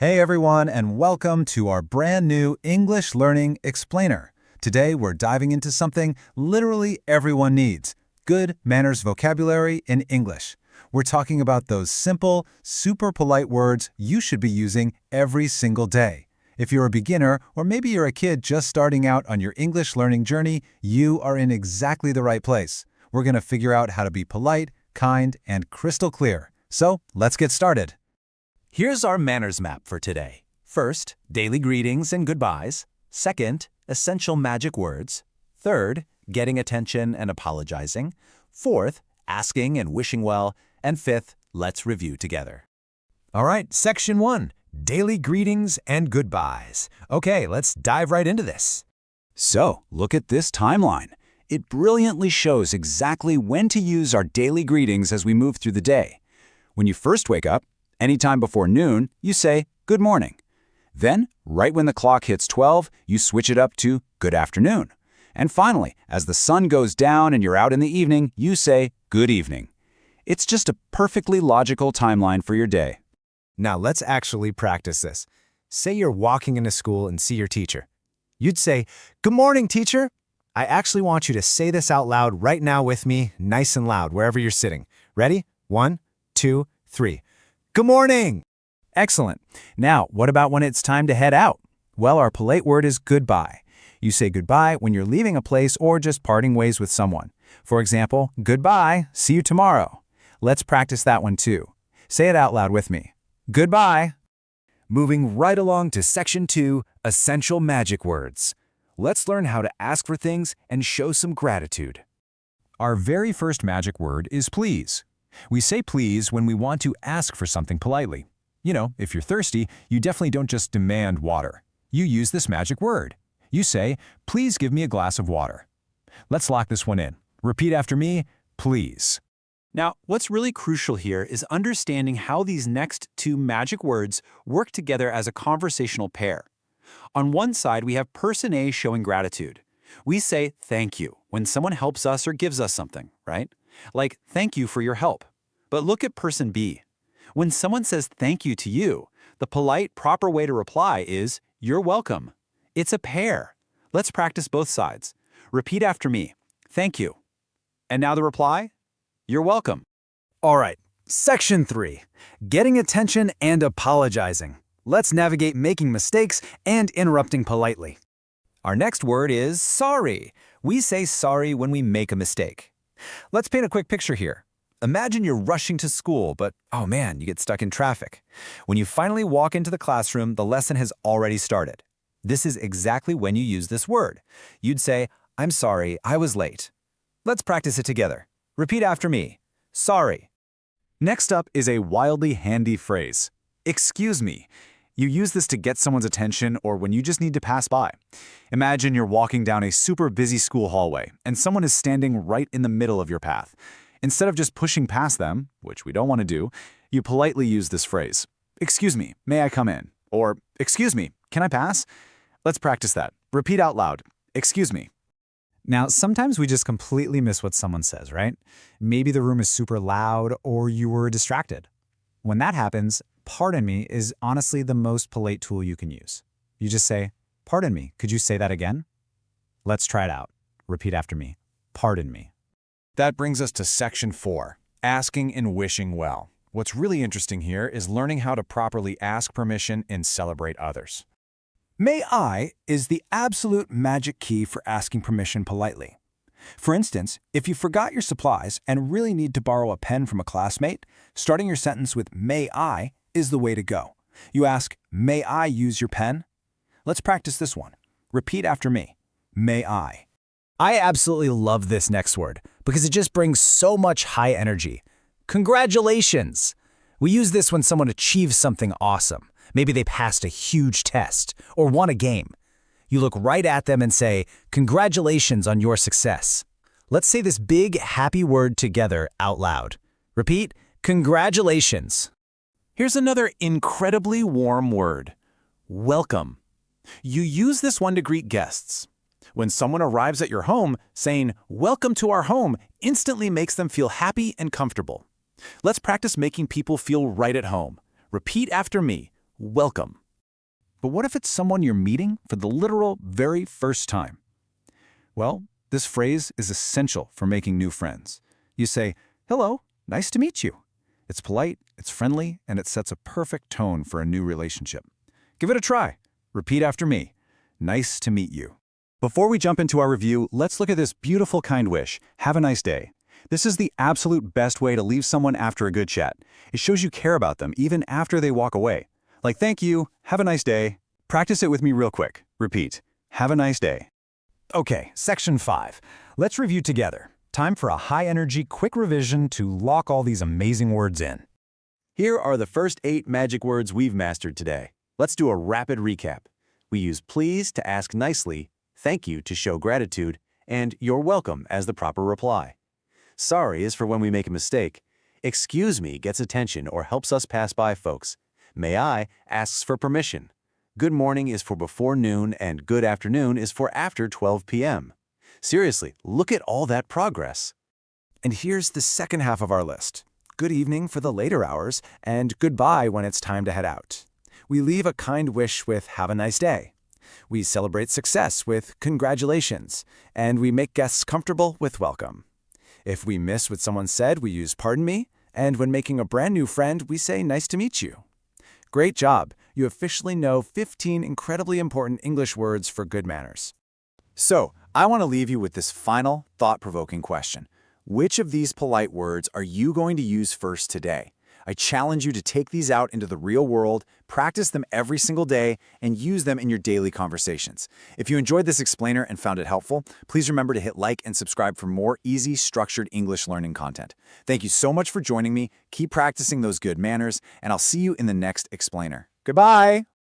Hey everyone, and welcome to our brand new English Learning Explainer. Today we're diving into something literally everyone needs: good manners vocabulary in English. We're talking about those simple, super polite words you should be using every single day. If you're a beginner, or maybe you're a kid just starting out on your English learning journey, you are in exactly the right place. We're going to figure out how to be polite, kind, and crystal clear. So let's get started. Here's our manners map for today. First, daily greetings and goodbyes. Second, essential magic words. Third, getting attention and apologizing. Fourth, asking and wishing well. And fifth, let's review together. All right, Section 1, daily greetings and goodbyes. Okay, let's dive right into this. So, look at this timeline. It brilliantly shows exactly when to use our daily greetings as we move through the day. When you first wake up, anytime before noon, you say, good morning. Then, right when the clock hits 12, you switch it up to good afternoon. And finally, as the sun goes down and you're out in the evening, you say, good evening. It's just a perfectly logical timeline for your day. Now let's actually practice this. Say you're walking into school and see your teacher. You'd say, good morning, teacher. I actually want you to say this out loud right now with me, nice and loud, wherever you're sitting. Ready? 1, 2, 3. Good morning! Excellent. Now, what about when it's time to head out? Well, our polite word is goodbye. You say goodbye when you're leaving a place or just parting ways with someone. For example, goodbye, see you tomorrow. Let's practice that one too. Say it out loud with me. Goodbye. Moving right along to Section 2, essential magic words. Let's learn how to ask for things and show some gratitude. Our very first magic word is please. We say please when we want to ask for something politely. You know, if you're thirsty, you definitely don't just demand water. You use this magic word. You say, please give me a glass of water. Let's lock this one in. Repeat after me, please. Now, what's really crucial here is understanding how these next two magic words work together as a conversational pair. On one side, we have person A showing gratitude. We say thank you when someone helps us or gives us something, right? Like, thank you for your help. But look at person B. When someone says thank you to you, the polite, proper way to reply is, you're welcome. It's a pair. Let's practice both sides. Repeat after me, thank you. And now the reply, you're welcome. All right, Section 3, getting attention and apologizing. Let's navigate making mistakes and interrupting politely. Our next word is sorry. We say sorry when we make a mistake. Let's paint a quick picture here. Imagine you're rushing to school, but oh man, you get stuck in traffic. When you finally walk into the classroom, the lesson has already started. This is exactly when you use this word. You'd say, I'm sorry, I was late. Let's practice it together. Repeat after me. Sorry. Next up is a wildly handy phrase. Excuse me. You use this to get someone's attention or when you just need to pass by. Imagine you're walking down a super busy school hallway and someone is standing right in the middle of your path. Instead of just pushing past them, which we don't want to do, you politely use this phrase. Excuse me, may I come in? Or, excuse me, can I pass? Let's practice that. Repeat out loud. Excuse me. Now, sometimes we just completely miss what someone says, right? Maybe the room is super loud or you were distracted. When that happens, pardon me is honestly the most polite tool you can use. You just say, pardon me, could you say that again? Let's try it out. Repeat after me. Pardon me. That brings us to Section 4, asking and wishing well. What's really interesting here is learning how to properly ask permission and celebrate others. May I is the absolute magic key for asking permission politely. For instance, if you forgot your supplies and really need to borrow a pen from a classmate, starting your sentence with may I is the way to go. You ask, may I use your pen? Let's practice this one. Repeat after me. May I. I absolutely love this next word because it just brings so much high energy. Congratulations! We use this when someone achieves something awesome. Maybe they passed a huge test or won a game. You look right at them and say, congratulations on your success. Let's say this big, happy word together out loud. Repeat, congratulations. Here's another incredibly warm word, welcome. You use this one to greet guests. When someone arrives at your home, saying, welcome to our home, instantly makes them feel happy and comfortable. Let's practice making people feel right at home. Repeat after me. welcome. But what if it's someone you're meeting for the literal very first time? Well, this phrase is essential for making new friends. You say, "Hello, nice to meet you." It's polite, it's friendly, and it sets a perfect tone for a new relationship. Give it a try. Repeat after me. Nice to meet you. Before we jump into our review, let's look at this beautiful kind wish. Have a nice day. This is the absolute best way to leave someone after a good chat. It shows you care about them even after they walk away. Like, thank you, have a nice day. Practice it with me real quick. Repeat, have a nice day. Okay, Section 5. Let's review together. Time for a high-energy, quick revision to lock all these amazing words in. Here are the first 8 magic words we've mastered today. Let's do a rapid recap. We use please to ask nicely, thank you to show gratitude, and you're welcome as the proper reply. Sorry is for when we make a mistake. Excuse me gets attention or helps us pass by folks. May I asks for permission. Good morning is for before noon, and good afternoon is for after 12 p.m. Seriously, look at all that progress. And here's the second half of our list. Good evening for the later hours, and goodbye when it's time to head out. We leave a kind wish with have a nice day. We celebrate success with congratulations, and we make guests comfortable with welcome. If we miss what someone said, we use pardon me, and when making a brand new friend, we say nice to meet you. Great job! You officially know 15 incredibly important English words for good manners. So, I want to leave you with this final, thought-provoking question. Which of these polite words are you going to use first today? I challenge you to take these out into the real world, practice them every single day, and use them in your daily conversations. If you enjoyed this explainer and found it helpful, please remember to hit like and subscribe for more easy, structured English learning content. Thank you so much for joining me. Keep practicing those good manners, and I'll see you in the next explainer. Goodbye!